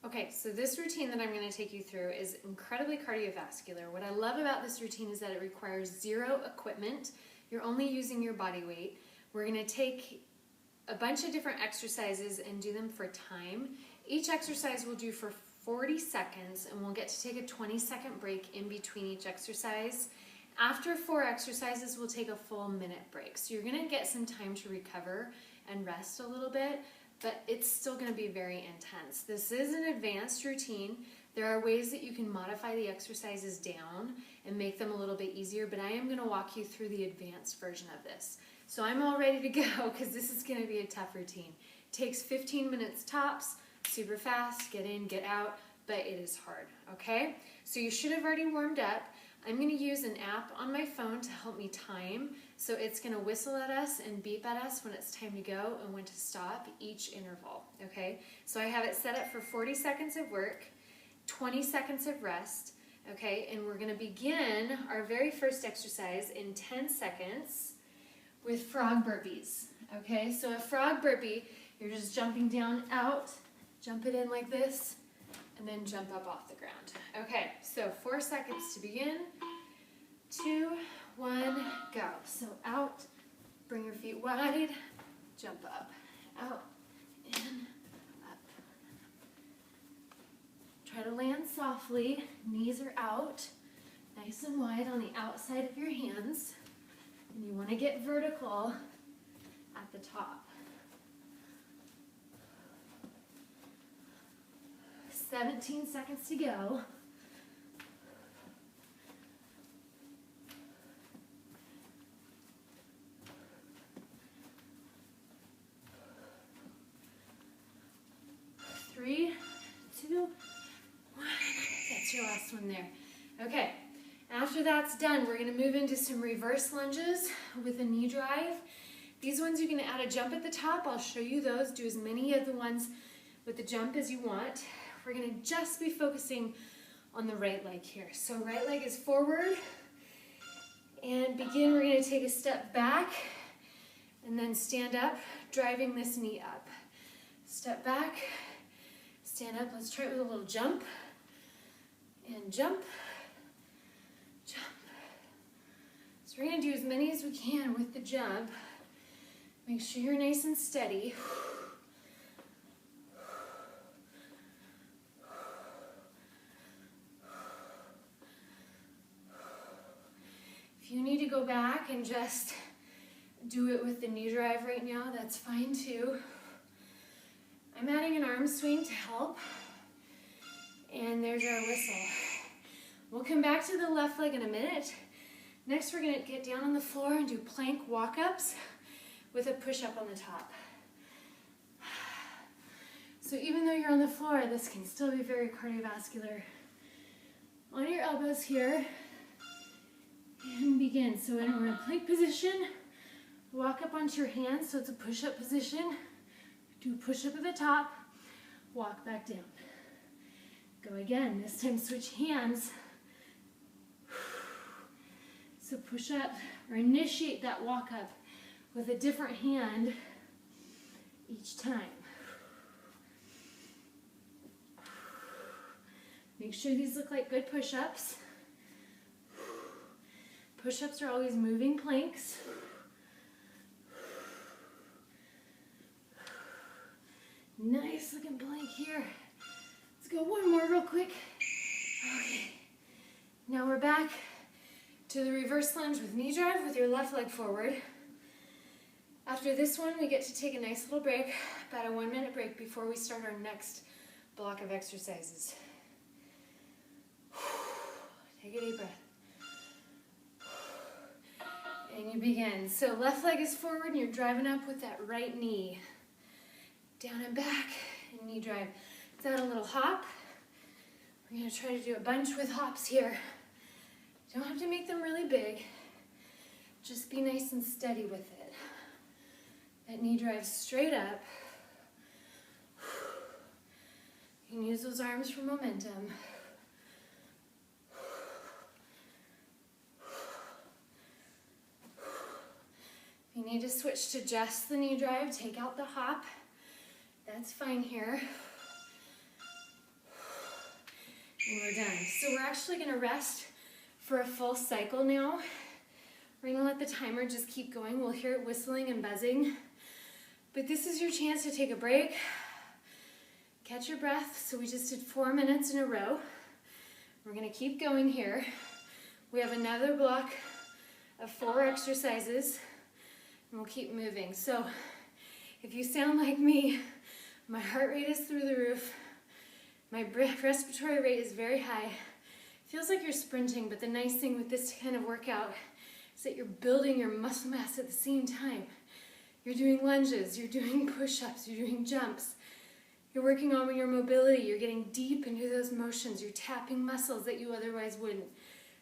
Okay, so this routine that I'm going to take you through is incredibly cardiovascular. What I love about this routine is that it requires zero equipment. You're only using your body weight. We're going to take a bunch of different exercises and do them for time. Each exercise we'll do for 40 seconds, and we'll get to take a 20-second break in between each exercise. After 4 exercises, we'll take a full minute break. So you're going to get some time to recover and rest a little bit, but it's still going to be very intense. This is an advanced routine. There are ways that you can modify the exercises down and make them a little bit easier, but I am going to walk you through the advanced version of this. So I'm all ready to go because this is going to be a tough routine. It takes 15 minutes tops, super fast, get in, get out, but it is hard, okay? So you should have already warmed up. I'm going to use an app on my phone to help me time. So it's going to whistle at us and beep at us when it's time to go and when to stop each interval, okay? So I have it set up for 40 seconds of work, 20 seconds of rest, okay? And we're going to begin our very first exercise in 10 seconds with frog burpees, okay? So a frog burpee, you're just jumping down, out, jump it in like this, and then jump up off the ground. Okay, so 4 seconds to begin. 2, 1, go. So out, bring your feet wide, jump up, out, in, up. Try to land softly, knees are out, nice and wide on the outside of your hands. And you want to get vertical at the top. 17 seconds to go. Three, 2, 1. That's your last one there. Okay, after that's done, we're going to move into some reverse lunges with a knee drive. These ones you're going to add a jump at the top. I'll show you those. Do as many of the ones with the jump as you want. We're going to just be focusing on the right leg here. So right leg is forward, and begin. We're going to take a step back and then stand up, driving this knee up. Step back, stand up. Let's try it with a little jump, and jump, jump. So we're going to do as many as we can with the jump. Make sure you're nice and steady. If you need to go back and just do it with the knee drive right now, that's fine too. I'm adding an arm swing to help. And there's our whistle. We'll come back to the left leg in a minute. Next, we're going to get down on the floor and do plank walk-ups with a push-up on the top. So even though you're on the floor, this can still be very cardiovascular. On your elbows here. And begin. So when we're in plank position, walk up onto your hands, so it's a push-up position. Do a push-up at the top, walk back down. Go again. This time switch hands. So push up or initiate that walk up with a different hand each time. Make sure these look like good push-ups. Push-ups are always moving planks. Nice looking plank here. Let's go one more real quick. Okay. Now we're back to the reverse lunge with knee drive with your left leg forward. After this one, we get to take a nice little break, about a 1 minute break before we start our next block of exercises. Take a deep breath. And you begin. So left leg is forward and you're driving up with that right knee. Down and back and knee drive. Let's add a little hop. We're going to try to do a bunch with hops here. Don't have to make them really big. Just be nice and steady with it. That knee drive straight up. You can use those arms for momentum. If you need to switch to just the knee drive, take out the hop. That's fine here. so we're actually going to rest for a full cycle now. We're going to let the timer just keep going. We'll hear it whistling and buzzing. But this is your chance to take a break, catch your breath. So we just did 4 minutes in a row. We're going to keep going here. We have another block of 4 exercises, and we'll keep moving. So if you sound like me, my heart rate is through the roof. My respiratory rate is very high. Feels like you're sprinting, but the nice thing with this kind of workout is that you're building your muscle mass at the same time. You're doing lunges, you're doing push-ups, you're doing jumps. You're working on your mobility, you're getting deep into those motions, you're tapping muscles that you otherwise wouldn't.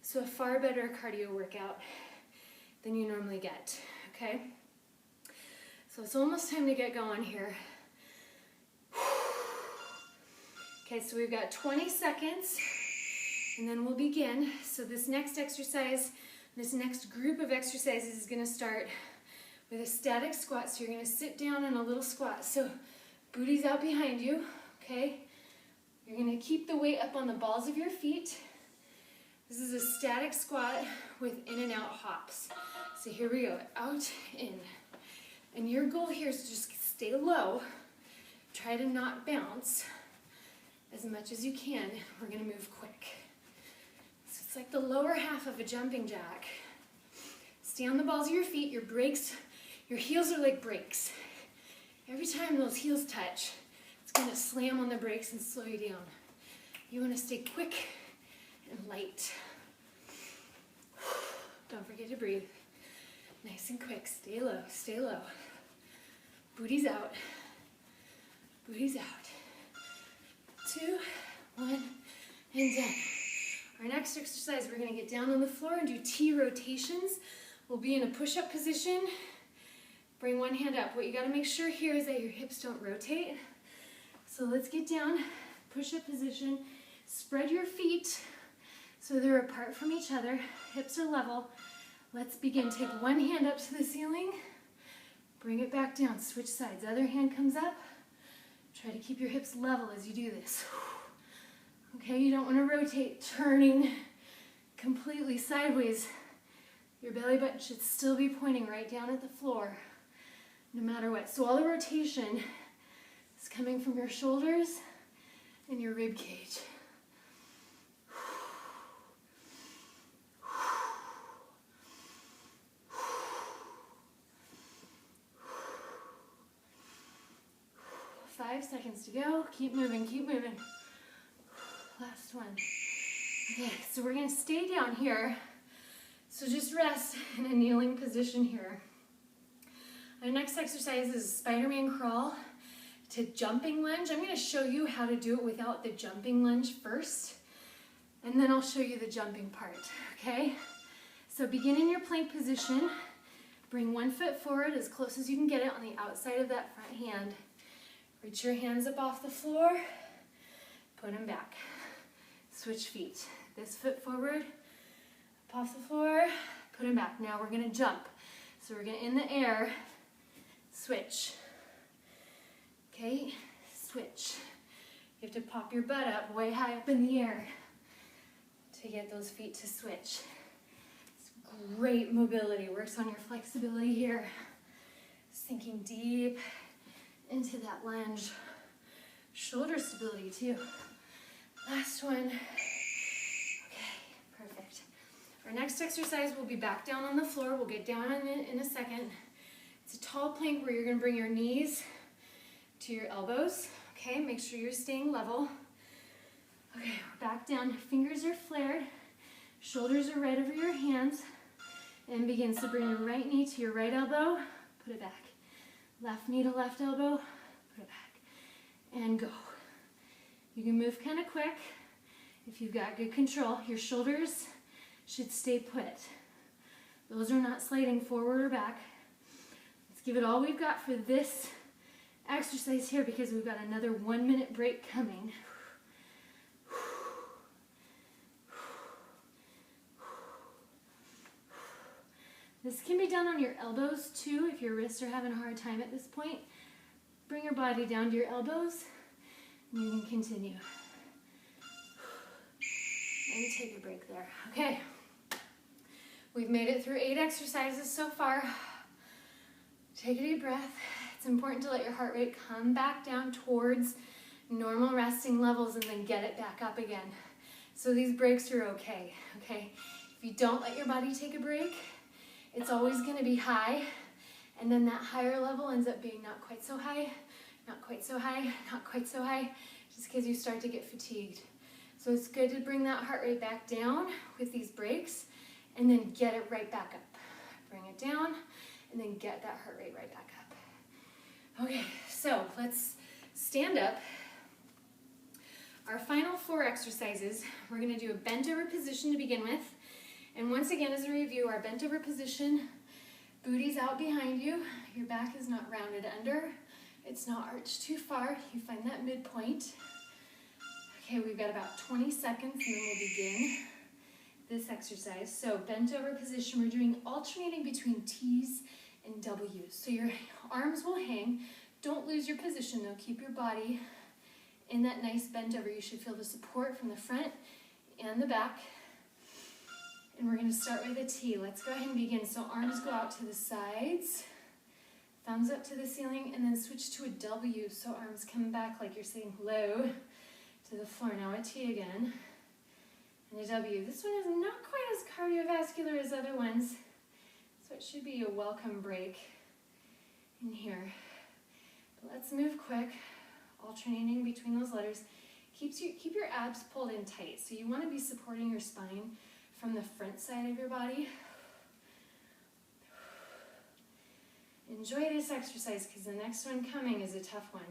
So a far better cardio workout than you normally get, okay? So it's almost time to get going here. Okay, so we've got 20 seconds, and then we'll begin. So this next exercise, this next group of exercises is gonna start with a static squat. So you're gonna sit down in a little squat. So booty's out behind you, okay? You're gonna keep the weight up on the balls of your feet. This is a static squat with in and out hops. So here we go, out, in. And your goal here is to just stay low. Try to not bounce as much as you can. We're gonna move quick. So it's like the lower half of a jumping jack. Stay on the balls of your feet, your brakes, your heels are like brakes. Every time those heels touch, it's gonna slam on the brakes and slow you down. You wanna stay quick and light. Don't forget to breathe. Nice and quick, stay low, stay low. Booty's out, booty's out. 2, 1, and done. Our next exercise, we're gonna get down on the floor and do T rotations. We'll be in a push-up position. Bring one hand up. What you gotta make sure here is that your hips don't rotate. So let's get down, push-up position. Spread your feet so they're apart from each other. Hips are level. Let's begin. Take one hand up to the ceiling. Bring it back down. Switch sides. Other hand comes up. Try to keep your hips level as you do this. Okay, you don't want to rotate, turning completely sideways. Your belly button should still be pointing right down at the floor, no matter what. So all the rotation is coming from your shoulders and your rib cage. 5 seconds to go. Keep moving, keep moving. Last one. Okay, so we're gonna stay down here. So just rest in a kneeling position here. Our next exercise is Spider-Man crawl to jumping lunge. I'm gonna show you how to do it without the jumping lunge first, and then I'll show you the jumping part, okay? So begin in your plank position. Bring one foot forward as close as you can get it on the outside of that front hand. Reach your hands up off the floor, put them back. Switch feet. This foot forward, up off the floor, put them back. Now we're gonna jump. So we're gonna, in the air, switch. Okay, switch. You have to pop your butt up way high up in the air to get those feet to switch. It's great mobility, works on your flexibility here. Sinking deep into that lunge. Shoulder stability too. Last one. Okay, perfect. Our next exercise will be back down on the floor. We'll get down on it in a second. It's a tall plank where you're gonna bring your knees to your elbows. Okay, make sure you're staying level. Okay, we're back down. Fingers are flared. Shoulders are right over your hands. And begin to bring your right knee to your right elbow. Put it back. Left knee to left elbow, put it back, and go. You can move kind of quick if you've got good control. Your shoulders should stay put. Those are not sliding forward or back. Let's give it all we've got for this exercise here because we've got another 1 minute break coming. This can be done on your elbows too if your wrists are having a hard time at this point. Bring your body down to your elbows and you can continue. and take a break there. Okay, we've made it through 8 exercises so far. Take a deep breath. It's important to let your heart rate come back down towards normal resting levels and then get it back up again. So these breaks are okay, okay? If you don't let your body take a break, it's always gonna be high, and then that higher level ends up being not quite so high, not quite so high, not quite so high, just because you start to get fatigued. So it's good to bring that heart rate back down with these breaks and then get it right back up. Bring it down and then get that heart rate right back up. Okay, so let's stand up. Our final 4 exercises, we're gonna do a bent over position to begin with. And once again, as a review, our bent over position, booty's out behind you, your back is not rounded under, it's not arched too far, you find that midpoint. Okay, we've got about 20 seconds and then we'll begin this exercise. So bent over position, we're doing alternating between T's and W's. So your arms will hang, don't lose your position though, keep your body in that nice bent over. You should feel the support from the front and the back. And we're gonna start with a T. Let's go ahead and begin. So arms go out to the sides, thumbs up to the ceiling, and then switch to a W. So arms come back like you're saying hello to the floor. Now a T again, and a W. This one is not quite as cardiovascular as other ones, so it should be a welcome break in here. But let's move quick, alternating between those letters. Keep your abs pulled in tight. So you want to be supporting your spine from the front side of your body. Enjoy this exercise because the next one coming is a tough one.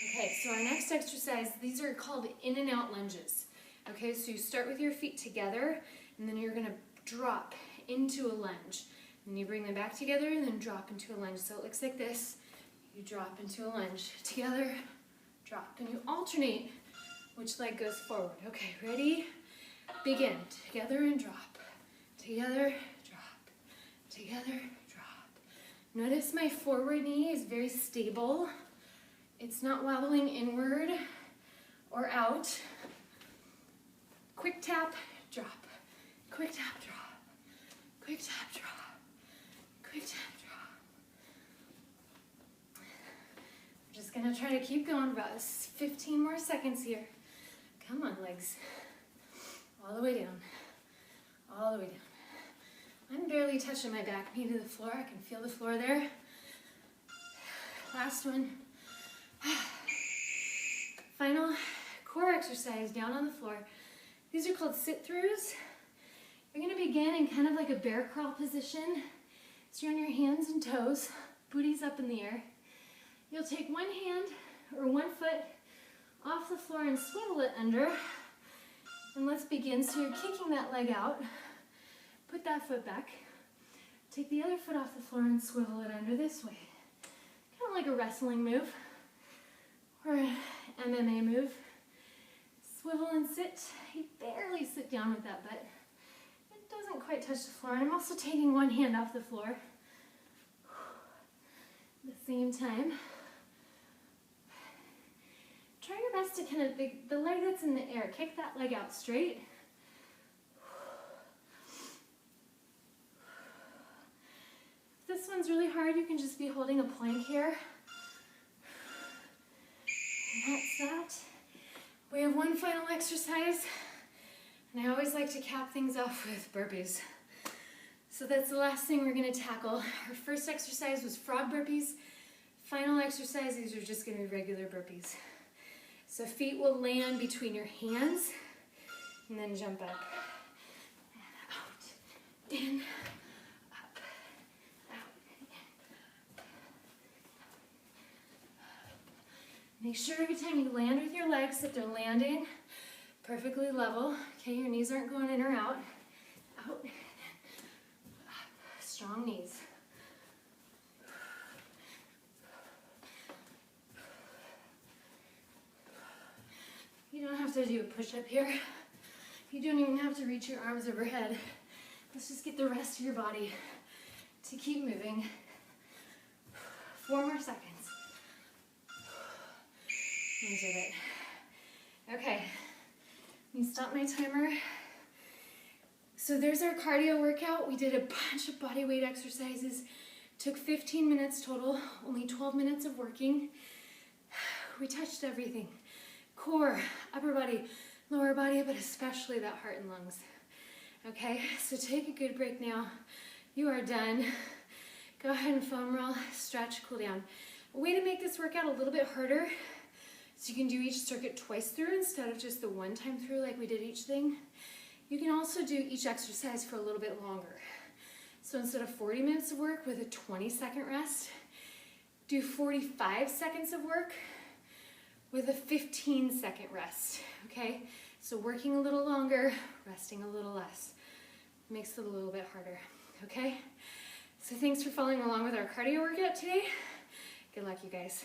Okay, so our next exercise, these are called in and out lunges. Okay, so you start with your feet together and then you're gonna drop into a lunge. And you bring them back together and then drop into a lunge. So it looks like this. You drop into a lunge. Together, drop. And you alternate which leg goes forward. Okay, ready? Begin. Together and drop. Together, drop. Together, drop. Notice my forward knee is very stable. It's not wobbling inward or out. Quick tap, drop. Quick tap, drop. Quick tap, drop. Quick tap, drop. I'm just gonna try to keep going about 15 more seconds here. Come on, legs. All the way down. All the way down. I'm barely touching my back knee to the floor. I can feel the floor there. Last one. Final core exercise down on the floor. These are called sit-throughs. You're gonna begin in kind of like a bear crawl position. So you're on your hands and toes, booty's up in the air. You'll take one hand or one foot off the floor and swivel it under. And let's begin. So you're kicking that leg out. Put that foot back. Take the other foot off the floor and swivel it under this way. Kind of like a wrestling move or an MMA move. Swivel and sit. You barely sit down with that butt. It doesn't quite touch the floor. And I'm also taking one hand off the floor at the same time. Try your best to kind of, the leg that's in the air, kick that leg out straight. If this one's really hard, you can just be holding a plank here. And that's that. We have one final exercise, and I always like to cap things off with burpees. So that's the last thing we're going to tackle. Our first exercise was frog burpees. Final exercise, these are just going to be regular burpees. So feet will land between your hands, and then jump up. And out, in, up, out, in. Make sure every time you land with your legs that they're landing perfectly level. Okay, your knees aren't going in or out. Out, and up. Strong knees. You don't have to do a push-up here. You don't even have to reach your arms overhead. Let's just get the rest of your body to keep moving. 4 more seconds. I did it. Okay, let me stop my timer. So there's our cardio workout. We did a bunch of body weight exercises. Took 15 minutes total, only 12 minutes of working. We touched everything. Core, upper body, lower body, but especially that heart and lungs. Okay, so take a good break now. You are done. Go ahead and foam roll, stretch, cool down. A way to make this workout a little bit harder, so you can do each circuit twice through instead of just the one time through like we did each thing. You can also do each exercise for a little bit longer. So instead of 40 minutes of work with a 20-second rest, do 45 seconds of work with a 15-second rest, okay? So working a little longer, resting a little less. Makes it a little bit harder, okay? So thanks for following along with our cardio workout today. Good luck, you guys.